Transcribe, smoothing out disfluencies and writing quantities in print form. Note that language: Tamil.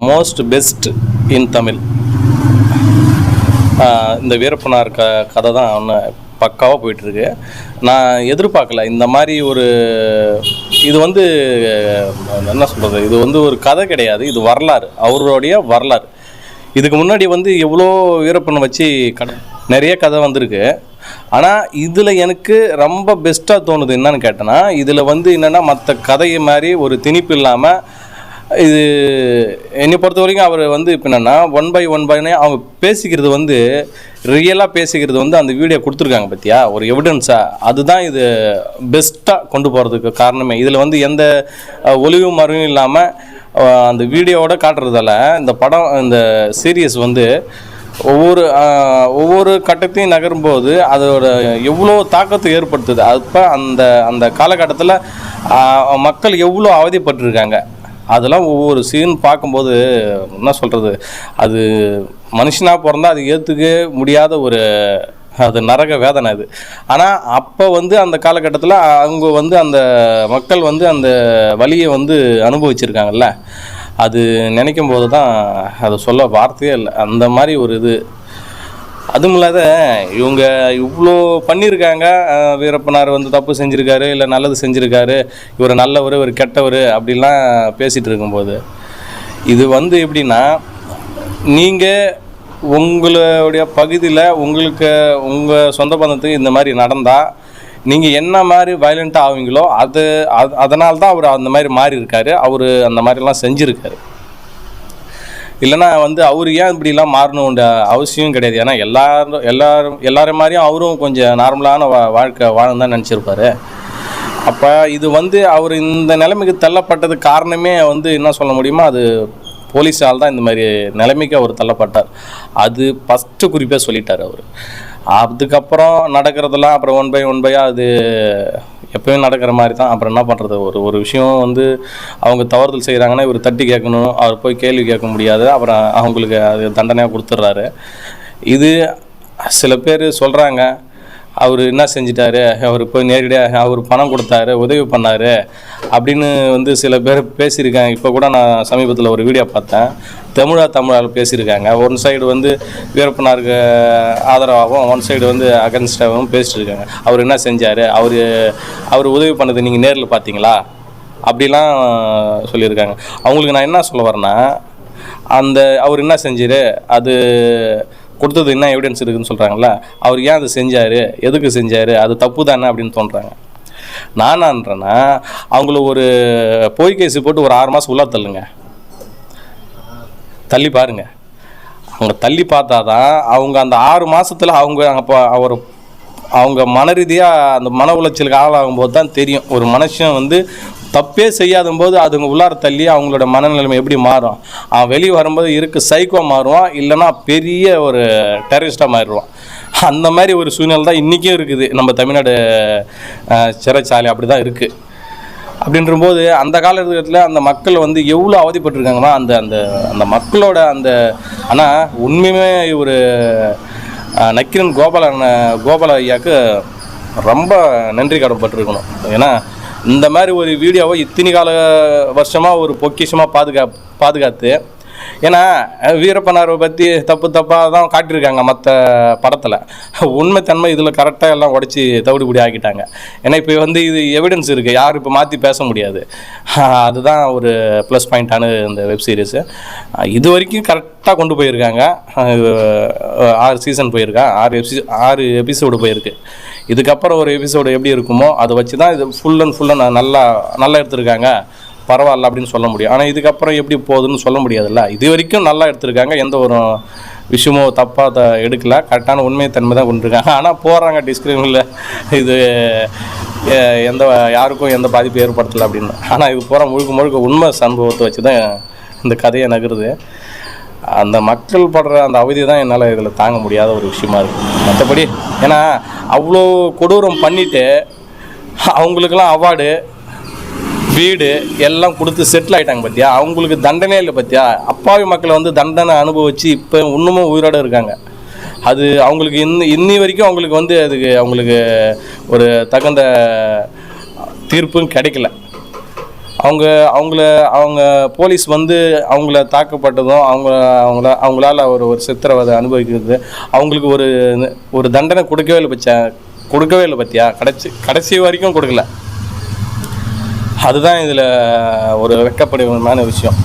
Most best in Tamil. இந்த வீரப்பனார் கதை தான் ஒன்று பக்காவாக போயிட்டுருக்கு. நான் எதிர்பார்க்கல இந்த மாதிரி ஒரு இது வந்து என்ன சொல்கிறது, இது வந்து ஒரு கதை கிடையாது, இது வரலாறு, அவருடைய வரலாறு. இதுக்கு முன்னாடி வந்து எவ்வளோ வீரப்பனை வச்சு நிறைய கதை வந்திருக்கு. ஆனால் இதில் எனக்கு ரொம்ப பெஸ்ட்டாக தோணுது என்னன்னு கேட்டேன்னா, இதில் வந்து என்னென்னா மற்ற கதையை மாதிரி ஒரு திணிப்பு இல்லாமல், இது என்னை பொறுத்த வரைக்கும் அவர் வந்து இப்போ என்னென்னா ஒன் பை அவங்க பேசிக்கிறது வந்து ரியலாக பேசிக்கிறது வந்து அந்த வீடியோ கொடுத்துருக்காங்க பார்த்தியா, ஒரு எவிடன்ஸாக. அதுதான் இது பெஸ்ட்டாக கொண்டு போகிறதுக்கு காரணமே. இதில் வந்து எந்த ஒளிவும் மறைவும் இல்லாமல் அந்த வீடியோவோட காட்டுறதால இந்த படம், இந்த சீரியஸ் வந்து ஒவ்வொரு கட்டத்தையும் நகரும்போது அதோட எவ்வளோ தாக்கத்தை ஏற்படுத்துது. அப்போ அந்த காலகட்டத்தில் மக்கள் எவ்வளோ அவதிப்பட்டிருக்காங்க, அதெல்லாம் ஒவ்வொரு சீன் பார்க்கும்போது என்ன சொல்கிறது, அது மனுஷனாக பிறந்தால் அது ஏற்றுக்க முடியாத ஒரு அது நரக வேதனை அது. ஆனால் அப்போ வந்து அந்த காலகட்டத்தில் அவங்க வந்து அந்த மக்கள் வந்து அந்த வலியை வந்து அனுபவிச்சிருக்காங்கல்ல, அது நினைக்கும் போது தான் அதை சொல்ல வார்த்தையே இல்லை. அந்த மாதிரி ஒரு இது. அதுவும் இல்லாத இவங்க இவ்வளோ பண்ணியிருக்காங்க. வீரப்பனார் வந்து தப்பு செஞ்சுருக்காரு, இல்லை நல்லது செஞ்சுருக்காரு, இவர் நல்லவர் இவர் கெட்டவர் அப்படிலாம் பேசிகிட்டு இருக்கும்போது, இது வந்து எப்படின்னா, நீங்கள் உங்களுடைய பகுதியில் உங்கள் சொந்த பந்தத்துக்கு இந்த மாதிரி நடந்தால் நீங்கள் என்ன மாதிரி வயலண்ட்டாக ஆவீங்களோ அதனால தான் அவர் அந்த மாதிரி மாறி இருக்கார். அவர் அந்த மாதிரிலாம் செஞ்சுருக்காரு. இல்லைனா வந்து அவர் ஏன் இப்படிலாம் மாறணுன்ற அவசியம் கிடையாது. ஏன்னா எல்லாரும் மாதிரியும் அவரும் கொஞ்சம் நார்மலான வாழ்க்கை வாழணும் தான் நினச்சிருப்பார். அப்போ இது வந்து அவர் இந்த நிலைமைக்கு தள்ளப்பட்டது காரணமே வந்து என்ன சொல்ல முடியுமா, அது போலீஸால் தான் இந்த மாதிரி நிலைமைக்கு அவர் தள்ளப்பட்டார். அது ஃபஸ்ட்டு குறிப்பாக சொல்லிட்டார் அவர். அதுக்கப்புறம் நடக்கிறதெல்லாம் அப்புறம் ஒன் பை அது எப்போயும் நடக்கிற மாதிரி தான். அப்புறம் என்ன பண்ணுறது, ஒரு விஷயம் வந்து அவங்க தவறுதல் செய்கிறாங்கன்னா இவர் தட்டி கேட்கணும், அவர் போய் கேள்வி கேட்க முடியாது. அப்புறம் அவங்களுக்கு அது தண்டனையாக கொடுத்துட்றாரு. இது சில பேர் சொல்கிறாங்க, அவர் என்ன செஞ்சிட்டாரு, அவர் போய் நேரடியாக அவர் பணம் கொடுத்தாரு, உதவி பண்ணார் அப்படின்னு வந்து சில பேர் பேசியிருக்காங்க. இப்போ கூட நான் சமீபத்தில் ஒரு வீடியோ பார்த்தேன், தமிழால் பேசியிருக்காங்க. ஒன் சைடு வந்து வீரப்பனாருக்கு ஆதரவாகவும் ஒன் சைடு வந்து அகன்ஸ்டாகவும் பேசிட்டு இருக்காங்க. அவர் என்ன செஞ்சார், அவர் உதவி பண்ணது நீங்கள் நேரில் பார்த்தீங்களா அப்படிலாம் சொல்லியிருக்காங்க. அவங்களுக்கு நான் என்ன சொல்ல வரேன்னா, அவர் என்ன செஞ்சார், அது கொடுத்தது என்ன எவிடன்ஸ் இருக்குதுன்னு சொல்கிறாங்களா, அவர் ஏன் அதை செஞ்சார், எதுக்கு செஞ்சார், அது தப்பு தானே அப்படின்னு தோன்றாங்க. நானான்றேன்னா அவங்கள ஒரு பொய் கேஸு போட்டு ஒரு 6 மாதம் உள்ளே தள்ளுங்க, தள்ளி பாருங்க. அவங்க தள்ளி பார்த்தா தான் அவங்க அந்த 6 மாதத்தில் அவங்க மன ரீதியாக அந்த மன உளைச்சலுக்கு ஆளாகும்போது தான் தெரியும். ஒரு மனுஷன் வந்து தப்பே செய்யாத போது அதுங்க உள்ளார தள்ளி அவங்களோட மனநிலைமை எப்படி மாறும். வெளியே வரும்போது சைக்கோ மாறுவான், இல்லைன்னா பெரிய ஒரு டெரரிஸ்டாக மாறிடுவான். அந்த மாதிரி ஒரு சூழ்நிலை தான் இன்றைக்கும் இருக்குது. நம்ம தமிழ்நாடு சிறைச்சாலை அப்படி தான் இருக்குது. அப்படின்றபோது அந்த காலகட்டத்தில் அந்த மக்கள் வந்து எவ்வளோ அவதிப்பட்டிருக்காங்கன்னா, அந்த மக்களோட ஆனால் உண்மையுமே ஒரு நக்கீரன் கோபால ஐயாவுக்கு ரொம்ப நன்றி கடன்பட்டிருக்கணும். ஏன்னா இந்த மாதிரி ஒரு வீடியோவை இத்தனை கால வருஷமாக ஒரு பொக்கிஷமாக பாதுகாத்து, ஏன்னா வீரப்பனாரை பற்றி தப்பாக தான் காட்டியிருக்காங்க மற்ற படத்தில். உண்மைத்தன்மை இதில் கரெக்டாக எல்லாம் உடச்சி தவிடுபடி ஆக்கிட்டாங்க. ஏன்னா இப்போ வந்து இது எவிடன்ஸ் இருக்குது, யாரும் இப்போ மாற்றி பேச முடியாது. அதுதான் ஒரு ப்ளஸ் பாயிண்ட்டான இந்த வெப்சீரிஸு. இது வரைக்கும் கரெக்டாக கொண்டு போயிருக்காங்க. 6 சீசன் போயிருக்கா, 6 எபிசோடு போயிருக்கு. இதுக்கப்புறம் ஒரு எபிசோடு எப்படி இருக்குமோ அதை வச்சு தான் இது ஃபுல் அண்ட் நல்லா எடுத்திருக்காங்க, பரவாயில்ல அப்படின்னு சொல்ல முடியும். ஆனால் இதுக்கப்புறம் எப்படி போகுதுன்னு சொல்ல முடியாதுல்ல. இது வரைக்கும் நல்லா எடுத்திருக்காங்க, எந்த ஒரு விஷயமோ தப்பாக எடுக்கல, கரெக்டான உண்மைத்தன்மை தான் கொண்டிருக்காங்க. ஆனால் போடுறாங்க டிஸ்கிரிப்ஷனில் இது யாருக்கும் எந்த பாதிப்பு ஏற்படுத்தலை அப்படின்னு. ஆனால் இது போகிற முழுக்க உண்மை சம்பவத்தை வச்சு தான் இந்த கதையை நகருது. அந்த மக்கள் படுற அந்த அவதி தான் என்னால் இதில் தாங்க முடியாத ஒரு விஷயமா இருக்குது. மற்றபடி ஏன்னா அவ்வளோ கொடூரம் பண்ணிவிட்டு அவங்களுக்கெல்லாம் அவார்டு, வீடு எல்லாம் கொடுத்து செட்டில் ஆகிட்டாங்க பார்த்தியா, அவங்களுக்கு தண்டனை இல்லை பார்த்தியா. அப்பாவி மக்களை வந்து தண்டனை அனுபவிச்சு இப்போ இன்னமும் உயிரோடு இருக்காங்க. அது அவங்களுக்கு இன்னி வரைக்கும் அவங்களுக்கு வந்து அவங்களுக்கு ஒரு தகுந்த தீர்ப்பும் கிடைக்கல. அவங்க போலீஸ் வந்து அவங்கள தாக்கப்பட்டதும் அவங்களால ஒரு சித்திரவதை அனுபவிக்கிறது, அவங்களுக்கு ஒரு தண்டனை கொடுக்கவே இல்லை பற்றியா, கடைசி வரைக்கும் கொடுக்கல. அதுதான் இதில் ஒரு வெட்கப்படுமான விஷயம்.